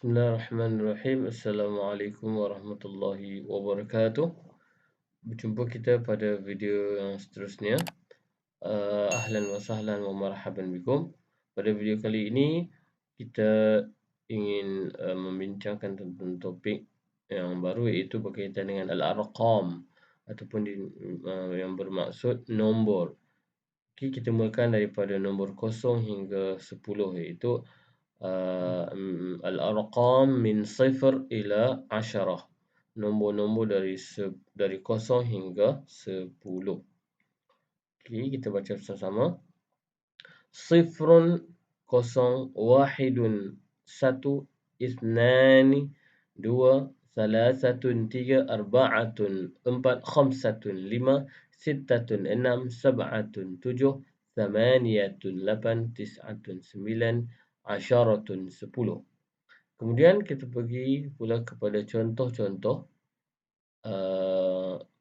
Bismillahirrahmanirrahim. Assalamualaikum warahmatullahi wabarakatuh. Berjumpa kita pada video yang seterusnya. Ahlan wa sahlan wa marhaban bikum. Pada video kali ini kita ingin membincangkan tentang topik yang baru, iaitu berkaitan dengan al-arqam ataupun yang bermaksud nombor. Okay, kita mulakan daripada nombor 0 hingga 10, iaitu al-arqam min 0 ila 10. Nombor-nombor dari 0 hingga 10. Okey, kita baca bersama-sama. Sifrun, kosong, wahidun, satu, ithnani, dua, salasatun, tiga, arba'atun, empat, khamsatun, lima, sittatun, enam, sab'atun, tujuh, thamaniyatun, lapan, tis'atun, sembilan, asyaratun, 10. Kemudian kita pergi pula kepada contoh-contoh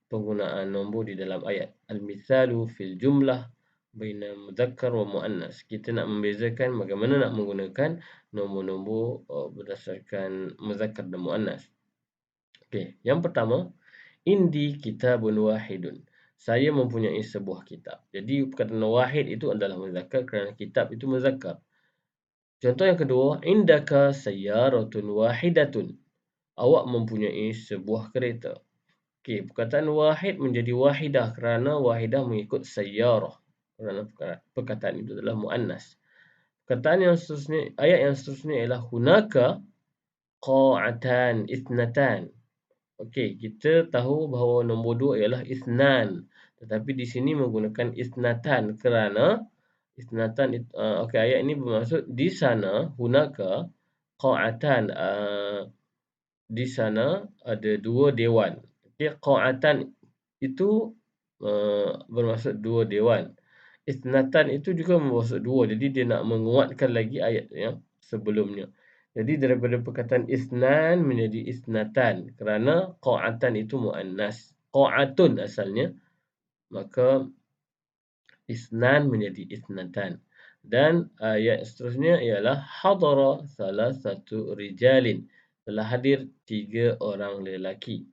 penggunaan nombor di dalam ayat. Al-mithalu fil jumlah baina mudzakkar wa muannas. Kita nak membezakan bagaimana nak menggunakan nombor-nombor berdasarkan mudzakkar dan muannas. Okey, yang pertama, indi kitabun wahidun. Saya mempunyai sebuah kitab. Jadi perkataan wahid itu adalah mudzakkar kerana kitab itu mudzakkar. Contoh yang kedua, indaka sayyaratun wahidatun. Awak mempunyai sebuah kereta. Okey, perkataan wahid menjadi wahidah kerana wahidah mengikut sayyarah. Kerana perkataan itu adalah muannas. Perkataan yang seterusnya, ayat yang seterusnya ialah hunaka qa'atan ithnatan. Okey, kita tahu bahawa nombor 2 ialah ithnan. Tetapi di sini menggunakan ithnatan kerana ithnatan okey, ayat ini bermaksud di sana hunaka qa'atan, di sana ada dua dewan. Okey, qa'atan itu bermaksud dua dewan. Ithnatan itu juga bermaksud dua. Jadi dia nak menguatkan lagi ayat yang sebelumnya. Jadi daripada perkataan ithnan menjadi ithnatan kerana qa'atan itu muannas. Qa'atun asalnya, maka ithnan menjadi ithnatan. Dan ayat seterusnya ialah hadara salah satu rijalin. Telah hadir 3 orang lelaki.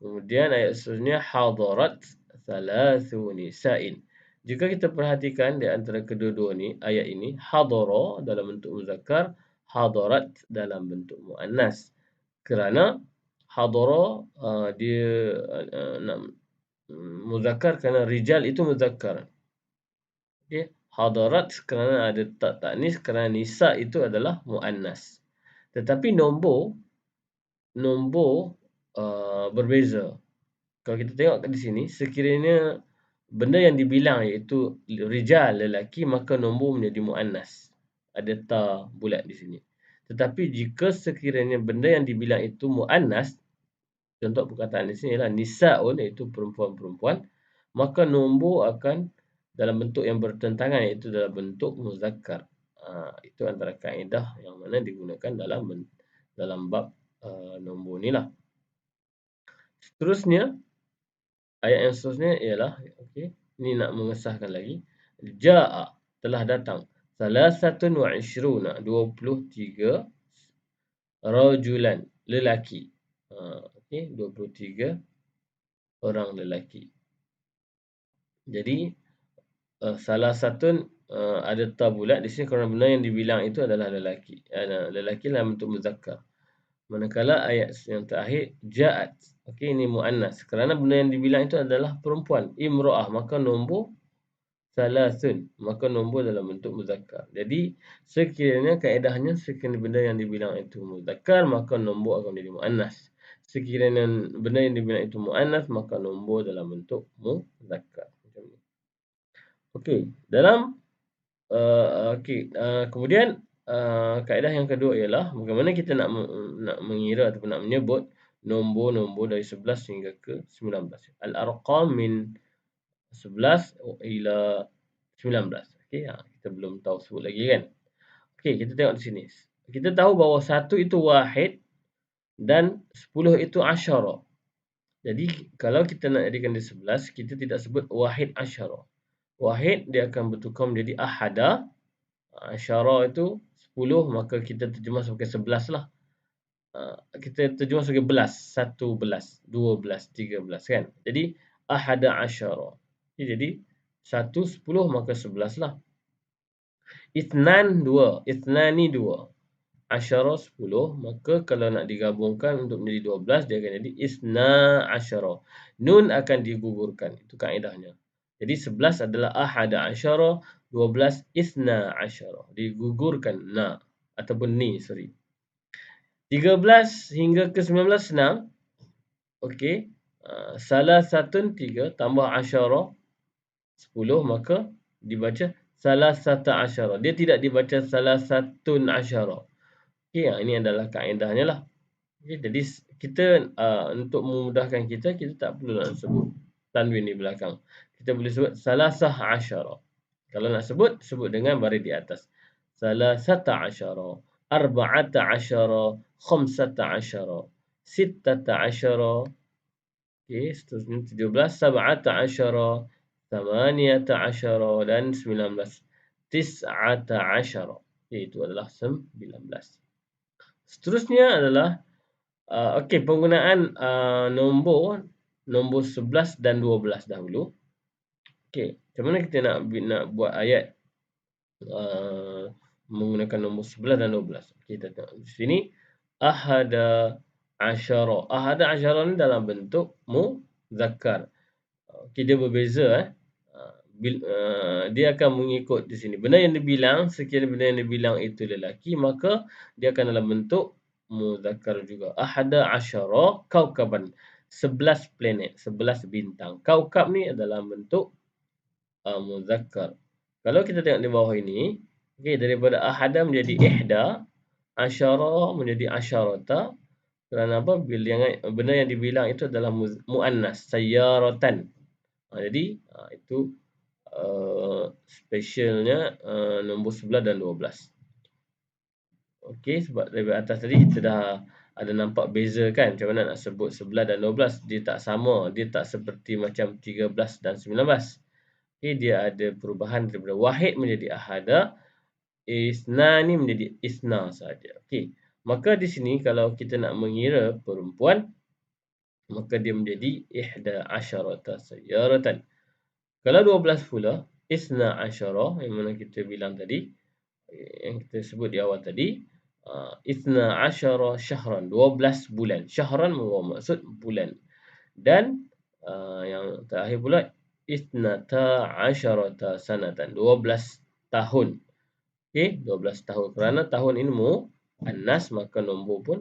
Kemudian ayat seterusnya hadarat thalathu nisa'in. Jika kita perhatikan di antara kedua-dua ni, ayat ini hadara dalam bentuk muzakkar, hadarat dalam bentuk muannas. Kerana hadara dia nak muzakkar kerana rijal itu muzakkar. Okey, hadarat kerana ada tak tanis, kerana nisa itu adalah muannas. Tetapi nombor berbeza. Kalau kita tengok di sini, sekiranya benda yang dibilang iaitu rijal, lelaki, maka nombor menjadi muannas. Ada ta bulat di sini. Tetapi jika sekiranya benda yang dibilang itu muannas, contoh perkataan di sini ialah nisaun, iaitu perempuan-perempuan, maka nombor akan dalam bentuk yang bertentangan, iaitu dalam bentuk muzakkar. Itu antara kaedah yang mana digunakan dalam bab nombor ni lah. Seterusnya, ayat yang seterusnya ialah, okey, ni nak mengesahkan lagi. Ja'a, telah datang. Salasatun wa ishruna, 23 rajulan, lelaki. Okey, 23 orang lelaki. Jadi salasatun ada ta bulat di sini kerana benda yang dibilang itu adalah lelaki. Lelaki dalam bentuk muzakkar. Manakala ayat yang terakhir ja'at, okey, ini muannas kerana benda yang dibilang itu adalah perempuan, imra'ah, maka nombor salasun, maka nombor dalam bentuk muzakkar. Jadi sekiranya kaedahnya, sekiranya benda yang dibilang itu muzakkar, maka nombor akan menjadi muannas. Sekiranya benda yang dibilang itu muannas, maka nombor dalam bentuk muzakkar. Macam ni. Okey, kemudian kaedah yang kedua ialah bagaimana kita nak mengira ataupun nak menyebut nombor-nombor dari 11 hingga ke 19. Al-arqam min 11 ila 19. Okey, kita belum tahu sebut lagi kan. Okey, kita tengok di sini. Kita tahu bahawa 1 itu wahid dan 10 itu asyara. Jadi kalau kita nak jadikan dia 11, kita tidak sebut wahid asyara. Wahid dia akan bertukar menjadi ahada. Asyara itu 10, maka kita terjemah sebagai 11 lah. Kita terjemah sebagai belas, 1 belas, 12, 13 kan. Jadi ahada asyara. Jadi 1 10 maka 11 lah. Itsnan 2, itsnani 2. Asyara 10, maka kalau nak digabungkan untuk menjadi 12 dia akan jadi isna asyara. Nun akan digugurkan. Itu kaedahnya. Jadi 11 adalah ahada asyara, 12 isna asyara. Digugurkan na ataupun ni, sorry. 13 hingga ke 19 senang. Okey. Salah satun 3 tambah asyara 10, maka dibaca salah sata asyara. Dia tidak dibaca salah satun asyara. Okey, ini adalah kaedahnya lah. Okay, jadi kita untuk memudahkan kita tak perlu nak sebut tanwin di belakang. Kita boleh sebut salasah asyara. Kalau nak sebut dengan baris di atas. Salasata asyara, arba'ata asyara, khamsata asyara, sittata asyara. Okey, seterusnya 17, sab'ata asyara, thamaniyata asyara dan 19. Tis'ata asyara. Okey, itu adalah 19. Seterusnya adalah okey, penggunaan nombor 11 dan 12 dahulu. Okey, macam mana kita nak buat ayat menggunakan nombor 11 dan 12. Okay, kita tengok di sini. Ahada asyara. Ahada asyara ni dalam bentuk muzakkar. Okay, dia berbeza. Dia akan mengikut di sini. Benda yang dibilang, sekiranya benda yang dibilang itu lelaki, maka dia akan dalam bentuk muzakkar juga. Ahada asyara kaukaban. 11 planet, 11 bintang. Kaukab ni adalah bentuk muzakkar. Kalau kita tengok di bawah ini, okey, daripada ahada menjadi ihda, asyara menjadi asyarata. Kerana apa? Benda yang dibilang itu adalah muannas, sayyaratan. Jadi itu specialnya nombor 11 dan 12. Okey, sebab dari atas tadi kita dah ada nampak beza kan, macam mana nak sebut 11 dan 12. Dia tak sama, dia tak seperti macam 13 dan 19. Okay, dia ada perubahan daripada wahid menjadi ahada, isnani menjadi isna saja. Okey, maka di sini kalau kita nak mengira perempuan, maka dia menjadi ihda asyarata sayyaratan. Kalau 12 pula, isna asyara, yang mana kita bilang tadi, yang kita sebut di awal tadi, isna asyara syahran, 12 bulan. Syahran maksud bulan. Dan yang terakhir pula, isnata asyarata sanatan, 12 tahun. Okey, 12 tahun. Kerana tahun ini muannas, maka nombor pun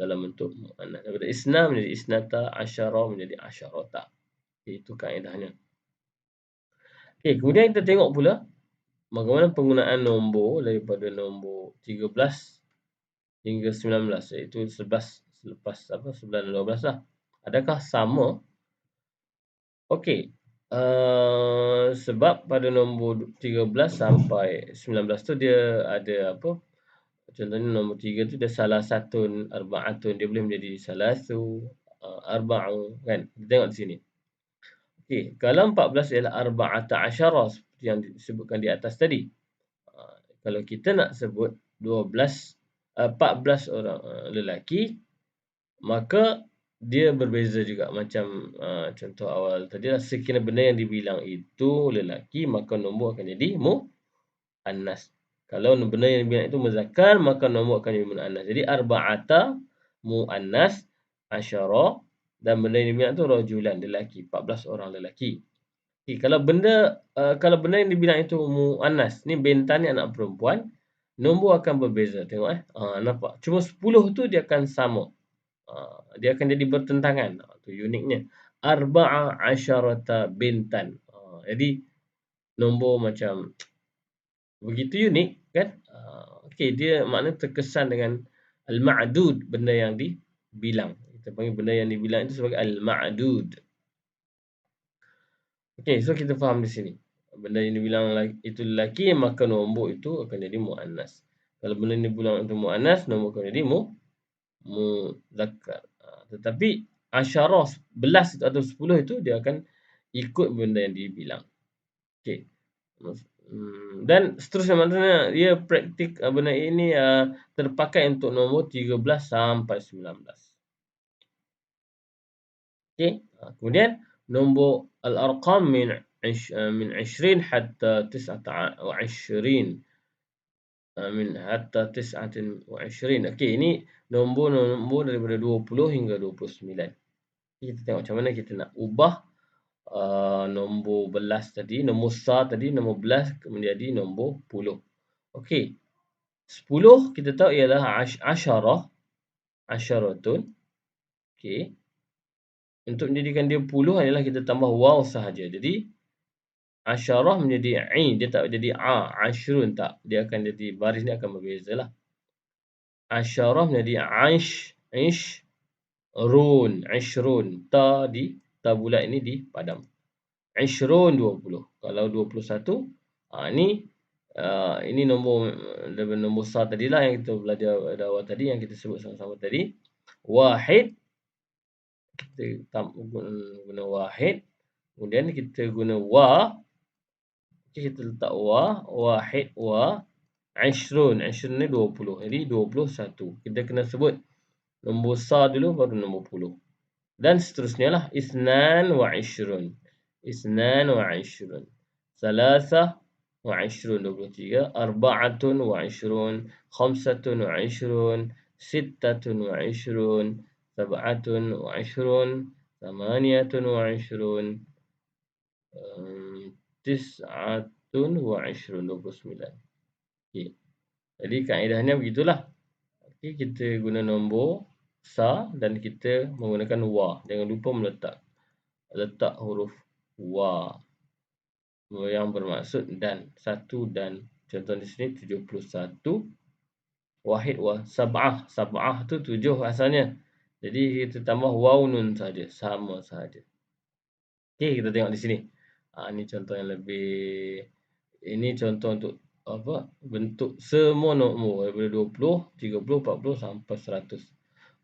dalam bentuk muannas. Daripada isna menjadi isnata, asyara menjadi asyarata. Okay, itu kaedahnya. Okey, kemudian kita tengok pula bagaimana penggunaan nombor daripada nombor 13 hingga 19, iaitu 11 selepas 11 dan 12 lah. Adakah sama? Okey, sebab pada nombor 13 sampai 19 tu dia ada apa? Contohnya nombor 3 tu dia salah satun, arba'atun, dia boleh menjadi salasu, arba'u kan. Kita tengok di sini. Okey, kalau 14 ialah arba'ata asyara seperti yang disebutkan di atas tadi. Kalau kita nak sebut 14 orang lelaki, maka dia berbeza juga macam contoh awal tadi lah. Sekiranya benda yang dibilang itu lelaki, maka nombor akan jadi muannas. Kalau benda yang dibilang itu muzakkar, maka nombor akan jadi muannas. Jadi arba'ata muannas, asyara, dan benda yang dibilang itu rajulan, lelaki, 14 orang lelaki. Okay, kalau benda yang dibilang itu muannas, ni bintan ni anak perempuan, nombor akan berbeza. Tengok nampak. Cuma 10 tu dia akan sama. Dia akan jadi bertentangan. Itu uniknya. Arba'a asyarata bintan. Jadi nombor macam begitu unik kan? Okey, dia makna terkesan dengan al-ma'dud, benda yang dibilang. Kita panggil benda yang dibilang itu sebagai al-ma'dud. Okey, so kita faham di sini. Benda yang dibilang itu lelaki, maka nombor itu akan jadi muannas. Kalau benda yang dibilang itu muannas, nombor akan jadi muzakkar. Tetapi asyarah, 11 atau 10 itu dia akan ikut benda yang dibilang. Okey. Dan seterusnya, maksudnya dia praktik benda ini terpakai untuk nombor 13 sampai 19. Okey, kemudian nombor al-arqam min 20 hatta 29. Min hatta 29. Okey, ini nombor-nombor daripada 20 hingga 29. Kita tengok macam mana kita nak ubah nombor belas tadi, nombor sa tadi, nombor belas menjadi nombor puluh. Okey, 10 kita tahu ialah asyarah, asyaratun. Okey, untuk menjadikan dia puluh adalah kita tambah waw sahaja. Jadi asyarah menjadi dia tak jadi ashrun, tak. Dia akan jadi, baris ni akan berbezalah. Asyarah menjadi ishrun. Ta bulat ini dipadam. Ishrun 20. Kalau 21, ini nombor sa tadilah yang kita belajar pada awal tadi, yang kita sebut sama-sama tadi. Wahid, kita guna wahid. Kemudian kita guna wa. Okay, kita letak wa. Wahid wa. Ishrun ni 20. Jadi 21. Kita kena sebut nombor sa dulu, baru nombor puluh. Dan seterusnya lah. Isnan wa ishrun. Salasah wa ishrun 23. Arba'atun wa ishrun. Khamsatun wa ishrun. Sittatun wa ishrun. Sab'atun wa ishrun. Thamaniyatun wa ishrun. Tis'atun wa ishrun 29. Okay. Jadi kaedahnya begitulah. Okay, kita guna nombor sa dan kita menggunakan wa. Jangan lupa letak huruf wa yang bermaksud dan. Satu dan. Contoh di sini 71. Wahid wa. Sab'ah tu 7 asalnya. Jadi kita tambah waw nun saja, sama saja. Okey, kita tengok di sini. Ini contoh yang lebih, ini contoh untuk bentuk semua nombor daripada 20, 30, 40 sampai 100.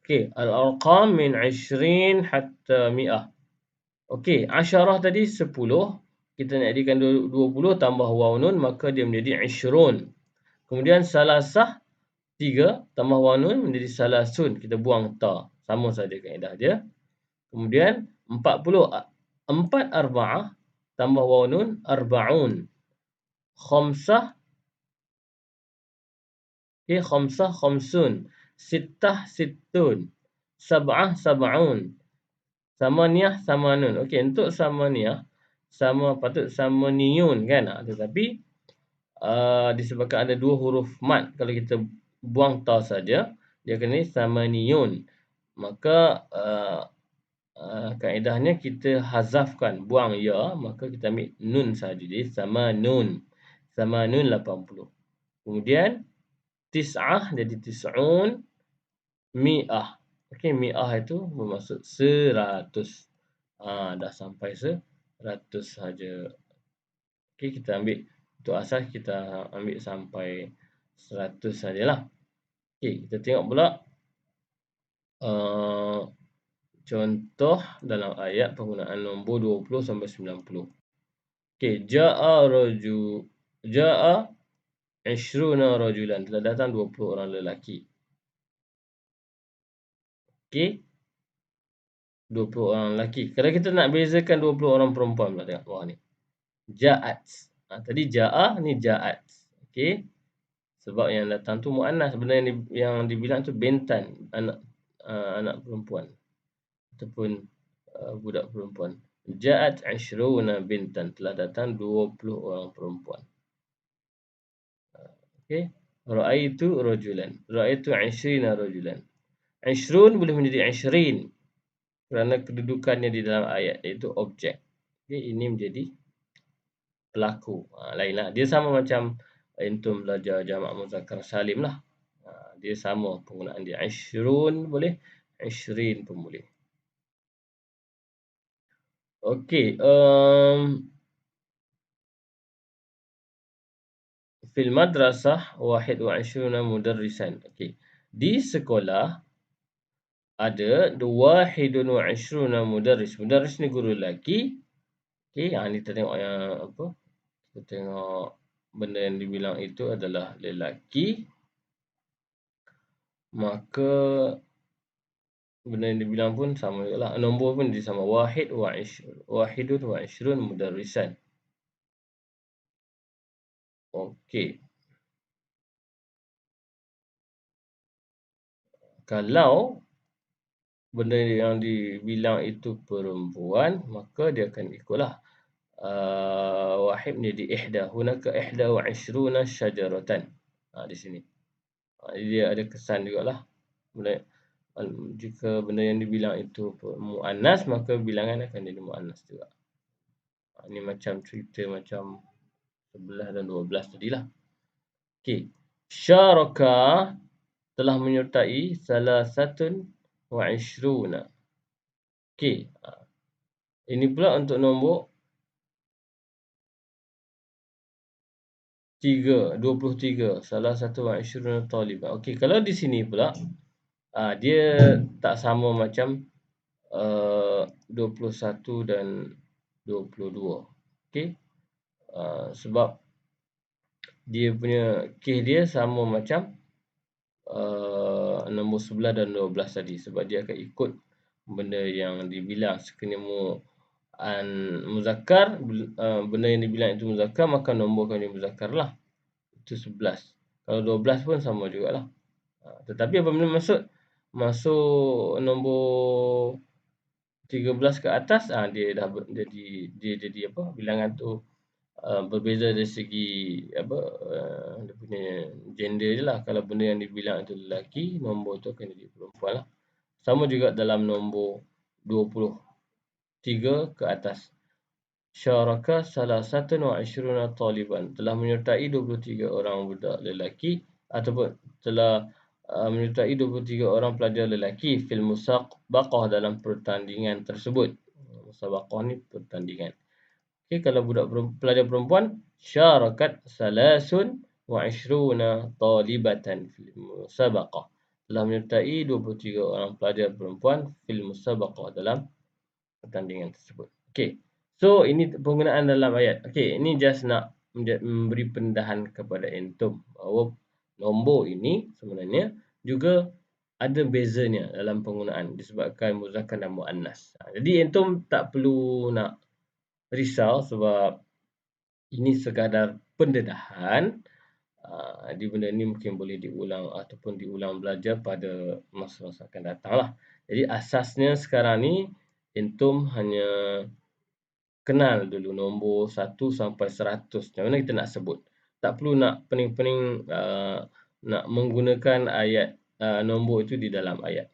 Okey, al-arqam min 20 hatta 100. Okey, asyarah tadi 10. Kita nak jadikan 20 tambah waw nun, maka dia menjadi ishrun. Kemudian salasah 3 tambah waw nun menjadi salasun. Kita buang ta. Sama saja kaedah dia. Kemudian 40. 4 arba'ah tambah waw nun arba'un. Khamsah, okey, khamsah khamsun. Sittah sittun. Sab'ah sab'un. Samaniyah samanun. Okey, untuk samaniyah patut samaniyun kan. Tetapi disebabkan ada dua huruf mat, kalau kita buang ta saja, dia kena samaniyun. Maka kaedahnya kita hazafkan, buang ya, maka kita ambil nun saja. Jadi samanun 80. Kemudian tis'ah jadi tis'un. Mi'ah. Okey, mi'ah itu bermaksud 100. Dah sampai 100 saja. Okey, kita ambil untuk asas, kita ambil sampai 100 sajalah. Okey, kita tengok pula contoh dalam ayat penggunaan nombor 20 sampai 90. Okey, ja'a 20 rajulan. Telah datang 20 orang lelaki. Okey, 20 orang lelaki. Kalau kita nak bezakan 20 orang perempuan pula, tengok bawah ni. Ja'at. Tadi ja'a, ni ja'at. Okey. Sebab yang datang tu muannas, benda yang dibilang tu bintan, anak perempuan ataupun budak perempuan. Ja'at 20 bintan. Telah datang 20 orang perempuan. Okey. Ra'aitu rajulan. Ra'aitu 20 rajulan. 20 boleh menjadi 20 kerana kedudukannya di dalam ayat, iaitu objek. Okey, ini menjadi pelaku. Lainlah. Dia sama macam antum belajar jamak muzakkar salim lah. Dia sama penggunaan dia. 20 boleh, 20 pun boleh. Okey, fil madrasah 21 mudarrisan. Okey. Di sekolah ada 21 mudarris. Mudarris ni guru lelaki. Okey, ni kita tengok yang apa? Kita tengok benda yang dibilang itu adalah lelaki, maka benda yang dibilang pun sama jugalah. Nombor pun dia sama. Wahidun wa ishrun mudarrisan. Okey. Kalau benda yang dibilang itu perempuan, maka dia akan ikutlah. Wahid menjadi ihda. Hunaka ihda wa ishruna syajaratan. Di sini. Dia ada kesan jugalah. Jika benda yang dibilang itu muannas, maka bilangan akan jadi muannas juga. Ini macam cerita macam 11 dan 12 tadilah. Okey. Syaraka telah menyertai salasatun wa ishruna. Okey. Ini pula untuk nombor 23. Salah satu wa ishruna taliban. Okey, kalau di sini pula dia tak sama macam 21 dan 22. Okey. Sebab dia punya kes dia sama macam nombor 11 dan 12 tadi, sebab dia akan ikut benda yang dibilang. Sekiranya muzakkar, benda yang dibilang itu muzakkar, maka nombor akan jadi muzakkar lah. Itu 11. Kalau 12 pun sama jugalah. Tetapi apabila masuk nombor 13 ke atas, dia dah jadi apa, bilangan tu berbeza dari segi apa, dia punya gender je lah. Kalau benda yang dibilang itu lelaki, nombor tu akan jadi perempuan lah. Sama juga dalam nombor 23 ke atas. Syaraka salasatun wa ishruna taliban. Telah menyertai 23 orang budak lelaki, ataupun telah menyertai 23 orang pelajar lelaki fil musabaqah, dalam pertandingan tersebut. Musabaqah ni pertandingan. Okey, kalau pelajar perempuan, syarakat salasun wa ishruna talibatan fil musabaqah. Telah menyertai 23 orang pelajar perempuan fil musabaqah, dalam pertandingan tersebut. Okey. So ini penggunaan dalam ayat. Okey, ini just nak memberi pendedahan kepada entum bahawa nombor ini sebenarnya juga ada bezanya dalam penggunaan disebabkan muzakkar dan muannas. Jadi entum tak perlu nak risau, sebab ini sekadar pendedahan. Di benda ni mungkin boleh diulang ataupun diulang belajar pada masa-masa akan datang lah. Jadi asasnya sekarang ni entum hanya kenal dulu nombor 1 sampai 100. Macam mana kita nak sebut. Tak perlu nak pening-pening nak menggunakan ayat nombor itu di dalam ayat.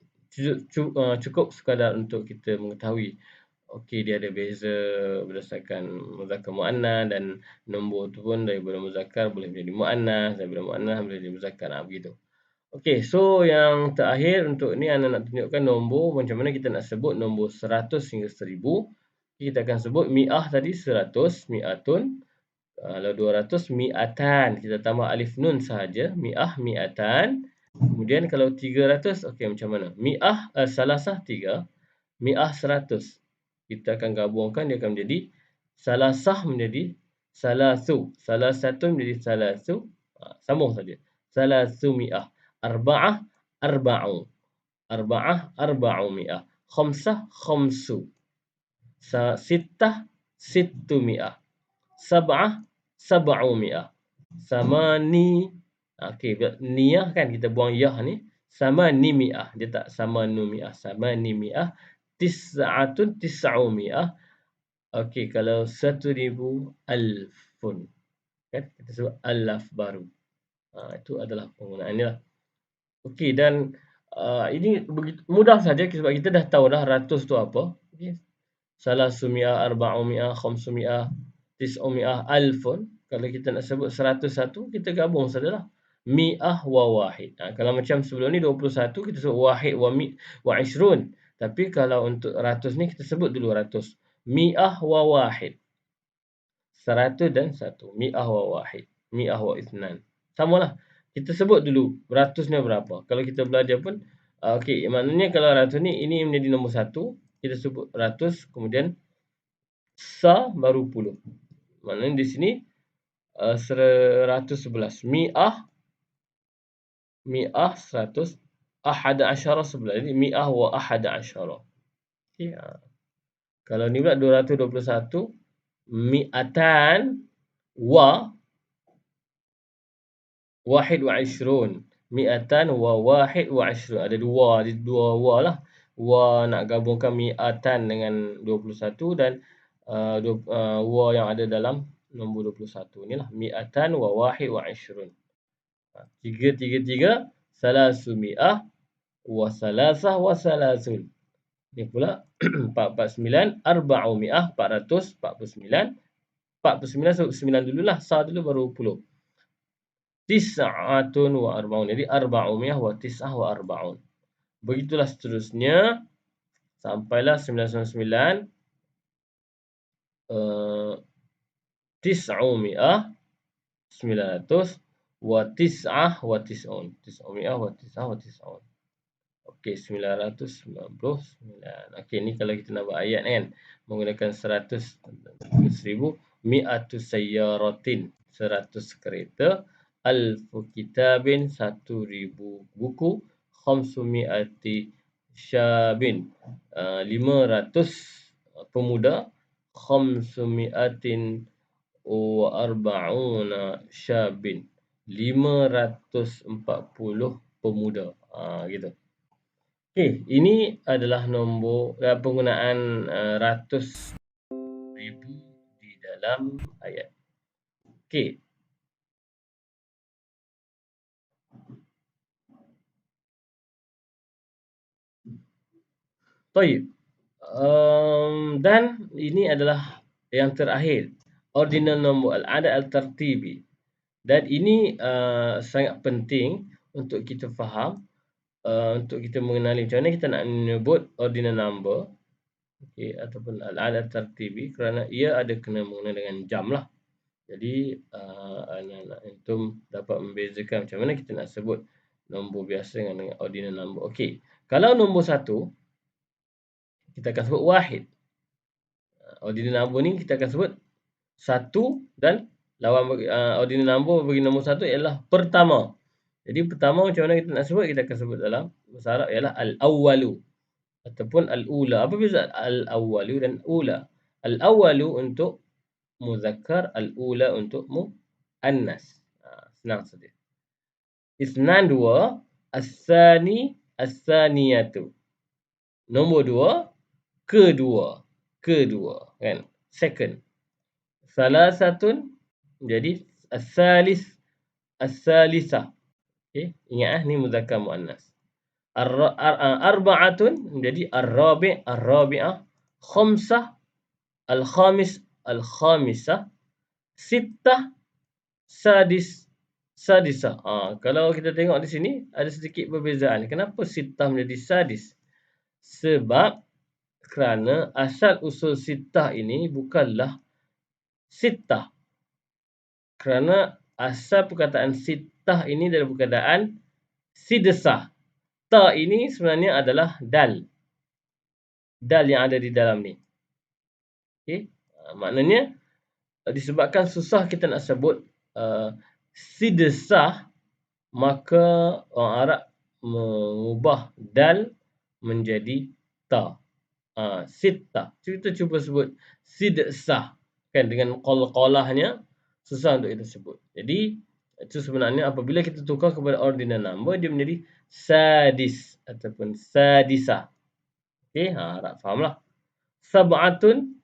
Cukup sekadar untuk kita mengetahui, okey, dia ada beza berdasarkan muzakkar muannas, dan nombor tu pun daripada muzakkar boleh menjadi muannas, daripada muannas boleh jadi muzakkar, begitu. Okey, so yang terakhir untuk ni Ana nak tunjukkan nombor macam mana kita nak sebut nombor 100 hingga 1000. Kita akan sebut mi'ah tadi 100, mi'atun. Kalau 200, mi'atan. Kita tambah alif nun sahaja, mi'ah, mi'atan. Kemudian kalau 300, okey, macam mana? Mi'ah, salasah 3, mi'ah 100. Kita akan gabungkan, dia akan menjadi salasah menjadi salasu, salasatun menjadi salasu. Sambung saja. Salasu mi'ah, arba'ah, arba'u, arba'ah, arba'u mi'ah, khamsah, khamsu, sittah, sittu mi'ah, sab'ah, sab'u mi'ah, samani. Okey, niyah kan kita buang yah ni. Samani mi'ah, dia tak samanu mi'ah, samani mi'ah. Tis'atun, tis'u mi'ah. Okey, kalau 1000, alfun. Kan kita sebut alaf baru. Itu adalah penggunaannya lah. Okey, dan ini begitu mudah saja sebab kita dah tahu dah ratus tu apa. Okey. Salasumi'ah, arba'umi'ah, khamsumi'ah, tis'umi'ah, alfun. Kalau kita nak sebut 101, kita gabung sajalah. Mi'ah wa wahid. Kalau macam sebelum ni 21, kita sebut wahid wa ishrun. Tapi kalau untuk 100 ni, kita sebut dulu 100. Mi'ah wa wahid. 100 dan 1. Mi'ah wa wahid. Mi'ah wa ithnan. Samalah. Kita sebut dulu ratusnya berapa. Kalau kita belajar pun, okey, maknanya kalau ratus ni, ini menjadi nombor 1. Kita sebut ratus, kemudian sa baru puluh. Maknanya di sini 111. Mi'ah 100, ahada asyara 11. Jadi mi'ah wa ahada asyara. Okey, kalau ni pula 221, mi'atan wa wahid wa ishrun. Mi'atan wa wahid wa ishrun. Ada dua wa lah. Wa nak gabungkan mi'atan dengan 21 dan wa yang ada dalam nombor 21 ni lah. Mi'atan wa wahid wa ishrun. 333, salasu mi'ah wa salasah wa salasun. Ni pula 449, arba'u mi'ah, 449. 49 9 dululah, sa dulu baru 10. Tis'atun wa arba'un. Jadi arba'umiyah wa tis'ah wa arba'un. Begitulah seterusnya sampailah 999, tis'umiyah 900 wa tis'ah wa tis'un. Tis'umiyah wa tis'ah wa tis'un. Okey, 999. Okey, ni kalau kita nak buat ayat kan, menggunakan 100, 1000, mi'atu sayyaratin, 100 kereta, alfu kitabin, 1000 buku, khamsumi'ati syabin, 500 pemuda, khamsumi'atin wa arba'una syabin, 540 pemuda. Gitu. Okey, ini adalah nombor penggunaan ratus ribu di dalam ayat. Okey. Baik. Dan ini adalah yang terakhir, ordinal nombor al-adad al-tartibi. Dan ini sangat penting untuk kita faham, untuk kita mengenali macam mana kita nak menyebut ordinal number, okey, ataupun al-adad tartibi, kerana ia ada kena mengena dengan jam lah. Jadi anak-anak antum dapat membezakan macam mana kita nak sebut nombor biasa dengan ordinal number. Okey, kalau nombor 1 kita akan sebut wahid. Ordinal number ni kita akan sebut 1 dan lawan ordinal number bagi nombor 1 ialah pertama. Jadi pertama macam mana kita nak sebut, kita akan sebut dalam bahasa Arab ialah al-awwalu ataupun al-ula. Apa beza al-awwalu dan ula? Al-awwalu untuk muzakkar, al-ula untuk muannas. Senang saja. Isnan, dua, as-sani, as-saniyatu. Nombor 2, kedua, kan? Second. Salasatun, jadi as-salis, as-salisah. Okey, ingat ni muzakkar muannas. Arba'atun menjadi ar-rabi', ar-rabi'ah. Khamsah, al-khamis, al-khamisah. Sittah, sadis, sadisah. Kalau kita tengok di sini ada sedikit perbezaan. Kenapa sittah menjadi sadis? Sebab kerana asal usul sittah ini bukanlah sittah. Kerana asal perkataan sittah ini dari perkataan sidesah. Ta ini sebenarnya adalah dal. Dal yang ada di dalam ni. Okey. Maknanya disebabkan susah kita nak sebut sidesah, maka orang Arab mengubah dal menjadi ta. Sittah. Kita cuba sebut sidesah. Kan, dengan qalqalahnya susah untuk kita sebut. Jadi itu sebenarnya apabila kita tukar kepada ordinal number, dia menjadi sadis ataupun sadisah. Okey, harap fahamlah. Sab'atun,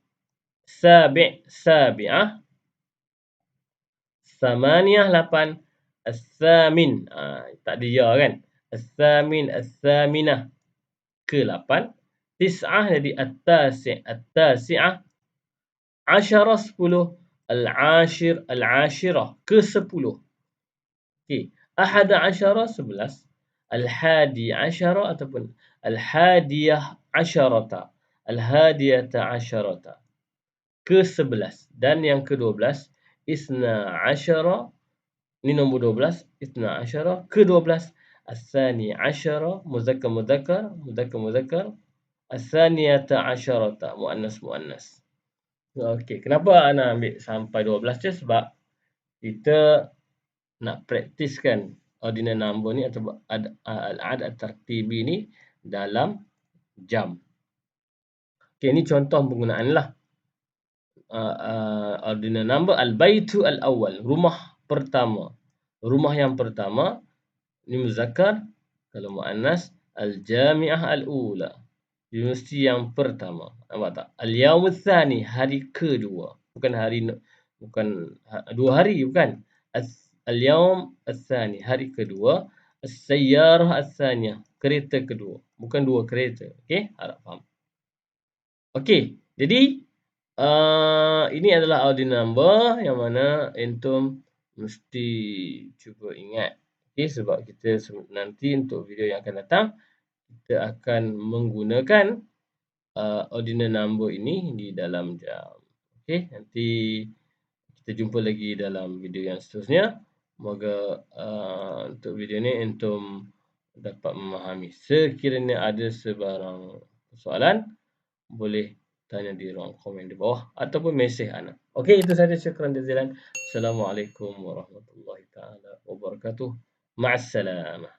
sabi', sabi'ah. Samaniyah, 8. As-samin, tak ada ya kan? As-samin, as-saminah, ke-8. Tis'ah jadi at-tasi', at-tasi'ah. Asyara, 10. Al-ashir, al-ashirah, ke-10. Okey, ahada asyara, 11. Al-hadi asyara ataupun al-hadiyah asyarata, al-hadiyata asyarata, ke-11. Dan yang ke-12, isna asyara, ni nombor 12, isna asyara, ke-12. As-sani asyara, muzakkar muzakkar, muzakkar muzakkar. As-saniyata asyarata, muannas muannas. Okey, kenapa ana ambil sampai 12 je? Sebab kita nak praktiskan ordinal number ni atau al-'ad at-tartibi ni dalam jam. Okey, ni contoh penggunaan lah. Ordinal number al-baitu al-awwal, rumah pertama. Rumah yang pertama ni muzakkar, kalau muannas al-jami'ah al-ula, universiti yang pertama. Nampak tak? Al-yaumul tsani, hari kedua. Bukan 2 hari, bukan. Al-yaum ats-tsani, hari kedua. As-sayyarah ats-tsaniyah, kereta kedua. Bukan 2 kereta. Okey, harap faham. Okey, jadi ini adalah ordinal number yang mana antum mesti cuba ingat. Okey, sebab kita nanti untuk video yang akan datang, kita akan menggunakan ordinal number ini di dalam jam. Okey, nanti kita jumpa lagi dalam video yang seterusnya. Semoga untuk video ni antum dapat memahami. Sekiranya ada sebarang soalan, boleh tanya di ruang komen di bawah ataupun mesej ana. Okey, itu saja. Syukran jazilan. Assalamualaikum warahmatullahi taala wabarakatuh. Ma'assalamah.